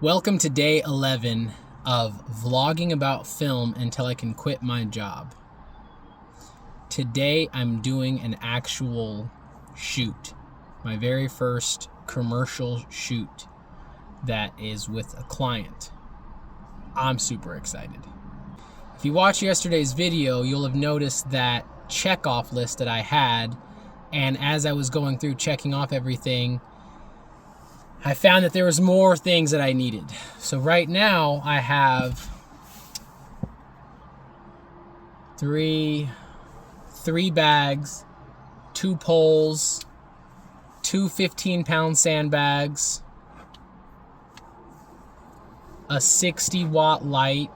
Welcome to day 11 of vlogging about film until I can quit my job. Today I'm doing an actual shoot. My very first commercial shoot that is with a client. I'm super excited. If you watched yesterday's video, you'll have noticed that check-off list that I had, and as I was going through checking off everything, I found that there was more things that I needed. So right now I have three bags, 2 poles, 2 15-pound sandbags, a 60-watt light,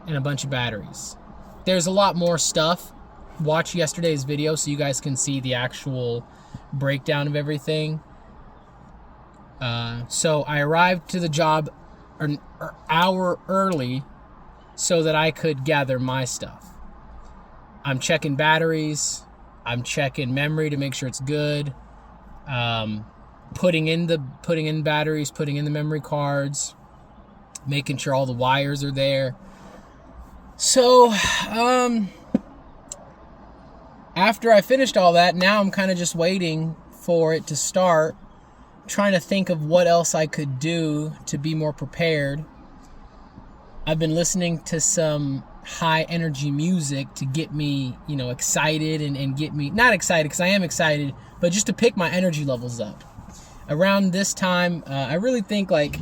and a bunch of batteries. There's a lot more stuff. Watch yesterday's video so you guys can see the actual breakdown of everything. So I arrived to the job an hour early so that I could gather my stuff. I'm checking batteries, I'm checking memory to make sure it's good, putting in batteries, putting in the memory cards, making sure all the wires are there. So after I finished all that, now I'm kind of just waiting for it to start, trying to think of what else I could do to be more prepared. I've been listening to some high energy music to get me, excited and get me, not excited because I am excited, but just to pick my energy levels up. Around this time, I really think like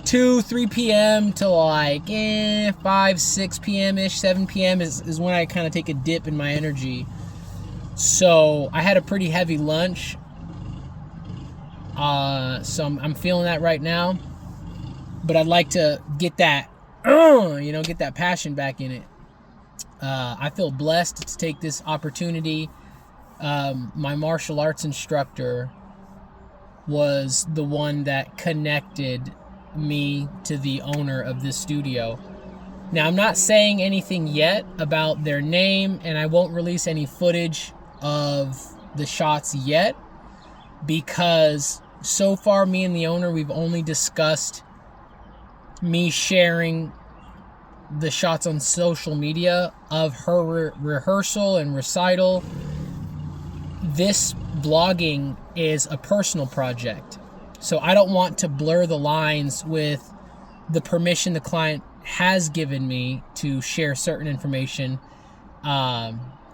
2-3 p.m. to like 5-6 p.m.-ish, 7 p.m. is when I kind of take a dip in my energy. So I had a pretty heavy lunch. So I'm feeling that right now. But I'd like to get that, get that passion back in it. I feel blessed to take this opportunity. My martial arts instructor was the one that connected me to the owner of this studio. Now, I'm not saying anything yet about their name, and I won't release any footage of the shots yet, because so far me and the owner, we've only discussed me sharing the shots on social media of her rehearsal and recital. This vlogging is a personal project, so I don't want to blur the lines with the permission the client has given me to share certain information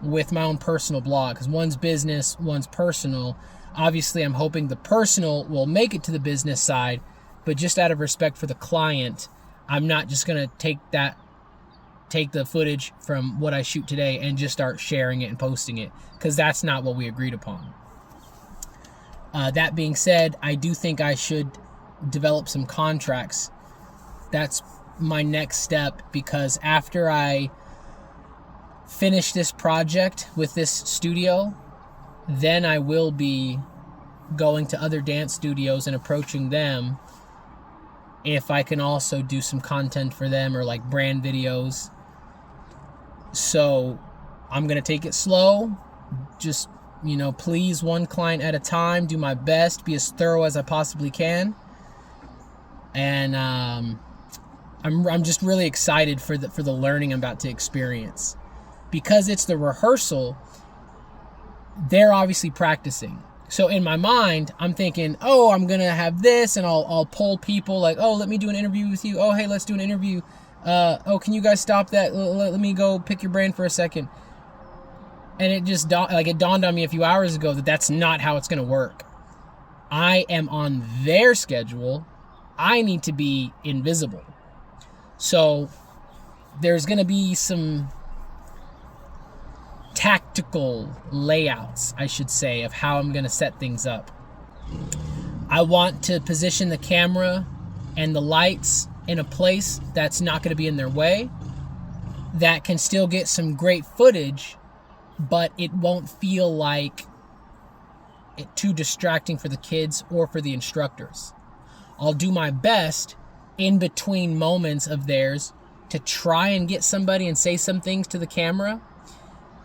with my own personal blog, because one's business, one's personal. Obviously, I'm hoping the personal will make it to the business side, but just out of respect for the client, I'm not just going to take the footage from what I shoot today and just start sharing it and posting it, because that's not what we agreed upon. That being said, I do think I should develop some contracts. That's my next step, because after I finish this project with this studio, then I will be going to other dance studios and approaching them if I can also do some content for them, or like brand videos. So I'm going to take it slow, just please one client at a time, do my best, be as thorough as I possibly can. And I'm just really excited for the learning I'm about to experience. Because it's the rehearsal, they're obviously practicing. So in my mind, I'm thinking, oh, I'm going to have this, and I'll pull people like, oh, let me do an interview with you. Oh, hey, let's do an interview. Oh, can you guys stop that? Let me go pick your brain for a second. And it just it dawned on me a few hours ago that that's not how it's going to work. I am on their schedule. I need to be invisible. So there's going to be some tactical layouts, I should say, of how I'm going to set things up. I want to position the camera and the lights in a place that's not going to be in their way, that can still get some great footage, but it won't feel like it too distracting for the kids or for the instructors. I'll do my best in between moments of theirs to try and get somebody and say some things to the camera.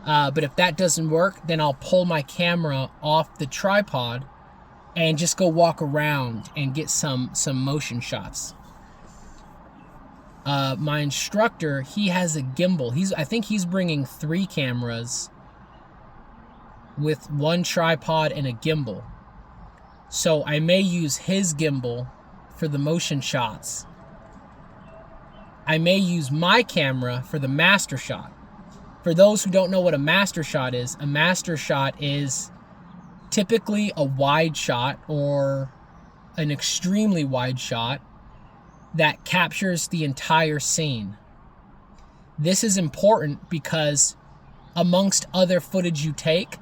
But if that doesn't work, then I'll pull my camera off the tripod and just go walk around and get some motion shots. My instructor, he has a gimbal. I think he's bringing 3 cameras with 1 tripod and a gimbal. So I may use his gimbal for the motion shots. I may use my camera for the master shot. For those who don't know what a master shot is typically a wide shot or an extremely wide shot that captures the entire scene. This is important because amongst other footage you take,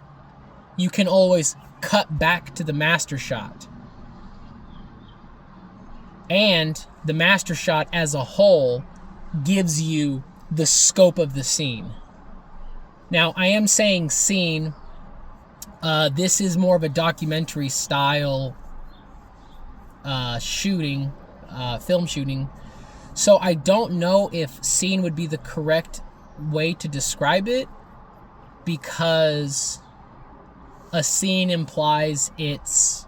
you can always cut back to the master shot. And the master shot as a whole gives you the scope of the scene. Now, I am saying scene. This is more of a documentary style shooting, film shooting. So I don't know if scene would be the correct way to describe it, because a scene implies it's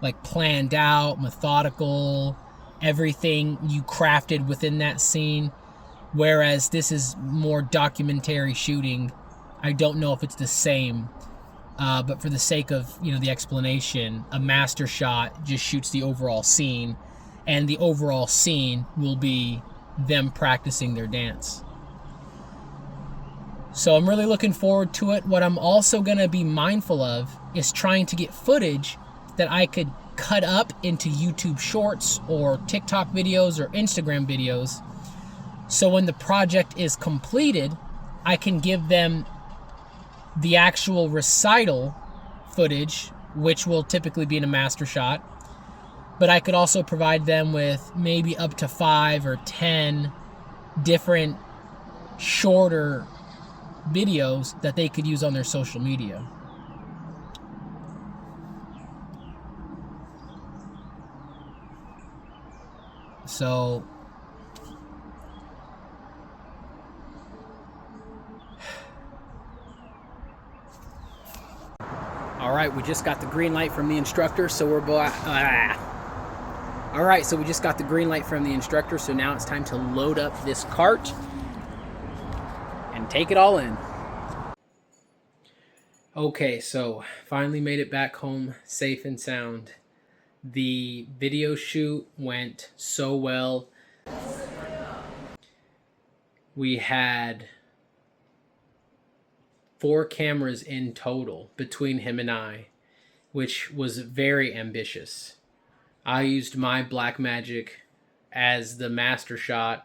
like planned out, methodical, everything you crafted within that scene. Whereas this is more documentary shooting. I don't know if it's the same, but for the sake of the explanation, a master shot just shoots the overall scene, and the overall scene will be them practicing their dance. So I'm really looking forward to it. What I'm also going to be mindful of is trying to get footage that I could cut up into YouTube shorts or TikTok videos or Instagram videos. So when the project is completed, I can give them the actual recital footage, which will typically be in a master shot. But I could also provide them with maybe up to 5 or 10 different shorter videos that they could use on their social media. So all right, we just got the green light from the instructor, so we're all right, so we just got the green light from the instructor, so now it's time to load up this cart and take it all in. Okay, so finally made it back home safe and sound. The video shoot went so well. We had 4 cameras in total between him and I, which was very ambitious. I used my Blackmagic as the master shot.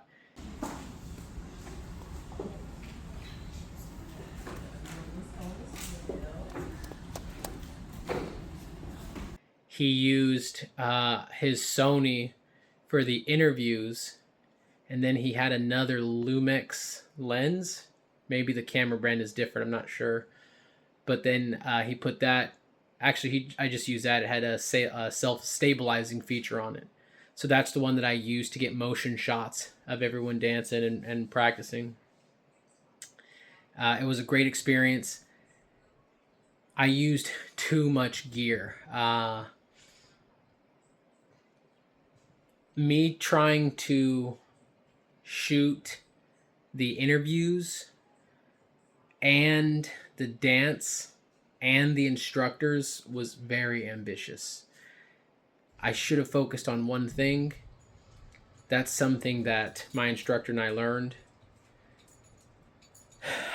He used his Sony for the interviews, and then he had another Lumix lens. Maybe the camera brand is different, I'm not sure. But then he put that, actually I just used that. It had a self-stabilizing feature on it. So that's the one that I used to get motion shots of everyone dancing and practicing. It was a great experience. I used too much gear. Me trying to shoot the interviews and the dance and the instructors was very ambitious. I should have focused on one thing. That's something that my instructor and I learned.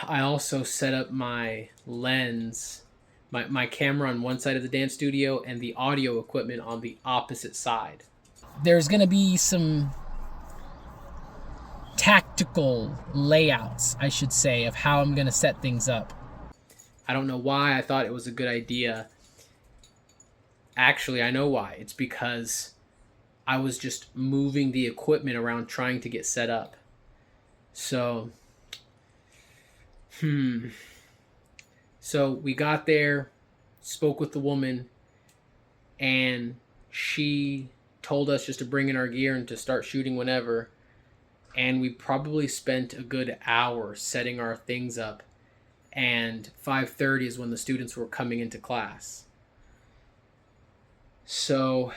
I also set up my lens, my camera on one side of the dance studio and the audio equipment on the opposite side. There's going to be some tactical layouts, I should say, of how I'm going to set things up. I don't know why I thought it was a good idea. Actually, I know why. It's because I was just moving the equipment around trying to get set up. So, So we got there, spoke with the woman, and she told us just to bring in our gear and to start shooting whenever. And we probably spent a good hour setting our things up. And 5:30 is when the students were coming into class. So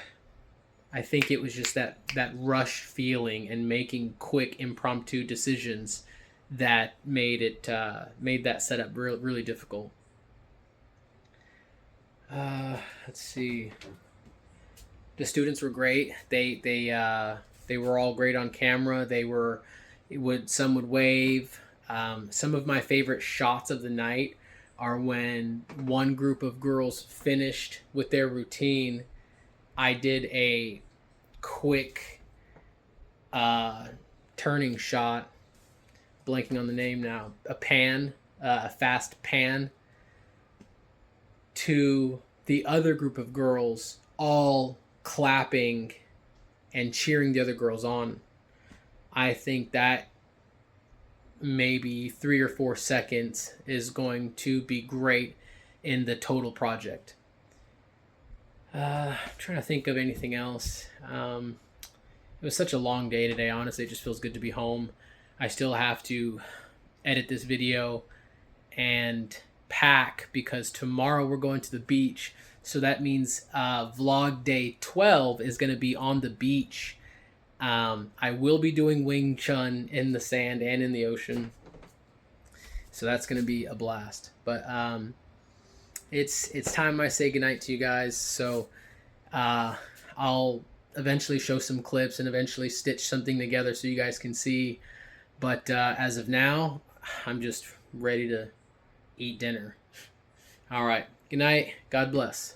I think it was just that rush feeling and making quick impromptu decisions that made that setup really difficult. Let's see. The students were great. They were all great on camera. Some would wave. Some of my favorite shots of the night are when one group of girls finished with their routine. I did a quick turning shot, blanking on the name now, a fast pan to the other group of girls, all clapping and cheering the other girls on. I think that maybe 3 or 4 seconds is going to be great in the total project. I'm trying to think of anything else. It was such a long day today. Honestly, it just feels good to be home. I still have to edit this video and pack because tomorrow we're going to the beach. So that means vlog day 12 is going to be on the beach. I will be doing Wing Chun in the sand and in the ocean. So that's going to be a blast. But it's time I say goodnight to you guys. So I'll eventually show some clips and eventually stitch something together so you guys can see. But as of now, I'm just ready to eat dinner. All right. Good night. God bless.